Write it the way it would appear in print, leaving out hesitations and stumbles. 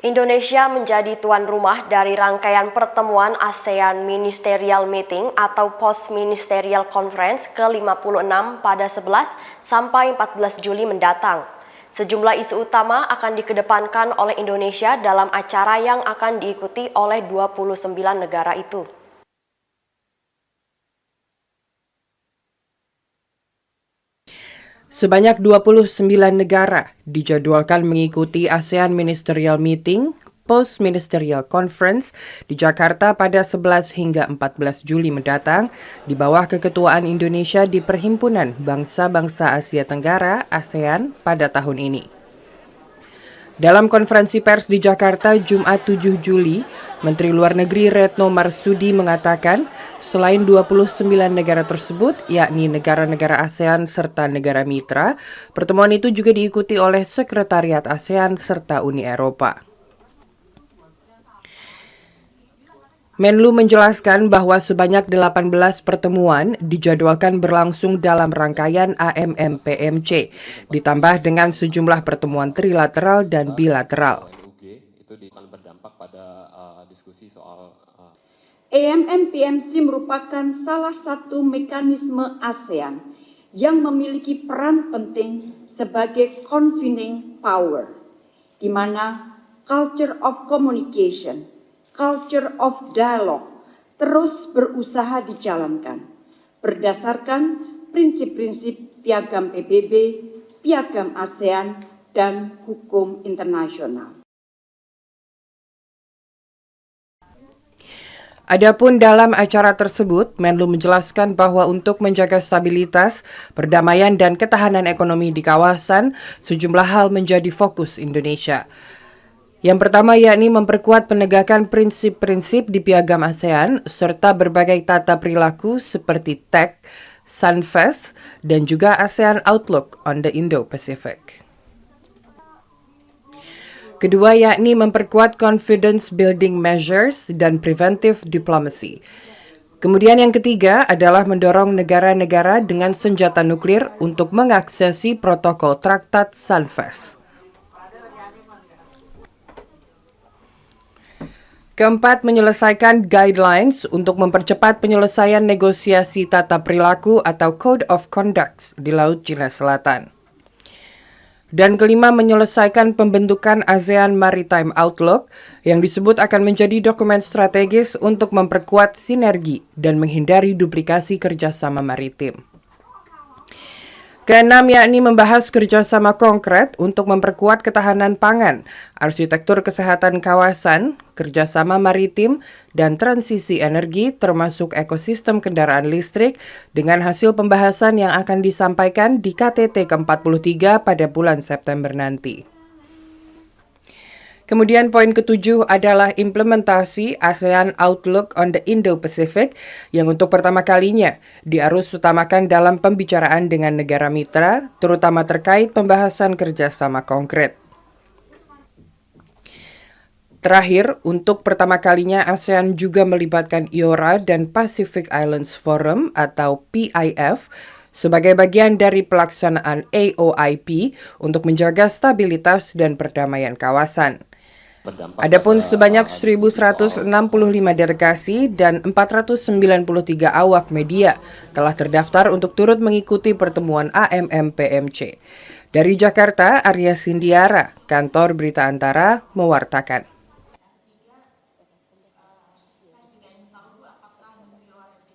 Indonesia menjadi tuan rumah dari rangkaian pertemuan ASEAN Ministerial Meeting atau Post Ministerial Conference ke-56 pada 11 sampai 14 Juli mendatang. Sejumlah isu utama akan dikedepankan oleh Indonesia dalam acara yang akan diikuti oleh 29 negara itu. Sebanyak 29 negara dijadwalkan mengikuti ASEAN Ministerial Meeting, Post Ministerial Conference di Jakarta pada 11 hingga 14 Juli mendatang di bawah keketuaan Indonesia di Perhimpunan Bangsa-Bangsa Asia Tenggara (ASEAN) pada tahun ini. Dalam konferensi pers di Jakarta Jumat 7 Juli, Menteri Luar Negeri Retno Marsudi mengatakan selain 29 negara tersebut, yakni negara-negara ASEAN serta negara mitra, pertemuan itu juga diikuti oleh Sekretariat ASEAN serta Uni Eropa. Menlu menjelaskan bahwa sebanyak 18 pertemuan dijadwalkan berlangsung dalam rangkaian AMM-PMC, ditambah dengan sejumlah pertemuan trilateral dan bilateral. AMM-PMC merupakan salah satu mekanisme ASEAN yang memiliki peran penting sebagai convening power, di mana culture of communication, culture of dialogue terus berusaha dijalankan berdasarkan prinsip-prinsip Piagam PBB, Piagam ASEAN, dan hukum internasional. Adapun dalam acara tersebut, Menlu menjelaskan bahwa untuk menjaga stabilitas, perdamaian dan ketahanan ekonomi di kawasan, sejumlah hal menjadi fokus Indonesia. Yang pertama yakni memperkuat penegakan prinsip-prinsip di Piagam ASEAN serta berbagai tata perilaku seperti TEC, Sunfest, dan juga ASEAN Outlook on the Indo-Pacific. Kedua yakni memperkuat confidence building measures dan preventive diplomacy. Kemudian yang ketiga adalah mendorong negara-negara dengan senjata nuklir untuk mengaksesi protokol Traktat Sunfest. Keempat, menyelesaikan guidelines untuk mempercepat penyelesaian negosiasi tata perilaku atau Code of Conduct di Laut Cina Selatan. Dan kelima, menyelesaikan pembentukan ASEAN Maritime Outlook yang disebut akan menjadi dokumen strategis untuk memperkuat sinergi dan menghindari duplikasi kerjasama maritim. Keenam yakni membahas kerjasama konkret untuk memperkuat ketahanan pangan, arsitektur kesehatan kawasan, kerjasama maritim, dan transisi energi termasuk ekosistem kendaraan listrik dengan hasil pembahasan yang akan disampaikan di KTT ke-43 pada bulan September nanti. Kemudian poin ketujuh adalah implementasi ASEAN Outlook on the Indo-Pacific yang untuk pertama kalinya diarus utamakan dalam pembicaraan dengan negara mitra, terutama terkait pembahasan kerjasama konkret. Terakhir, untuk pertama kalinya ASEAN juga melibatkan IORA dan Pacific Islands Forum atau PIF sebagai bagian dari pelaksanaan AOIP untuk menjaga stabilitas dan perdamaian kawasan. Adapun sebanyak 1.165 delegasi dan 493 awak media telah terdaftar untuk turut mengikuti pertemuan AMM-PMC. Dari Jakarta, Arya Sindiara, Kantor Berita Antara, mewartakan.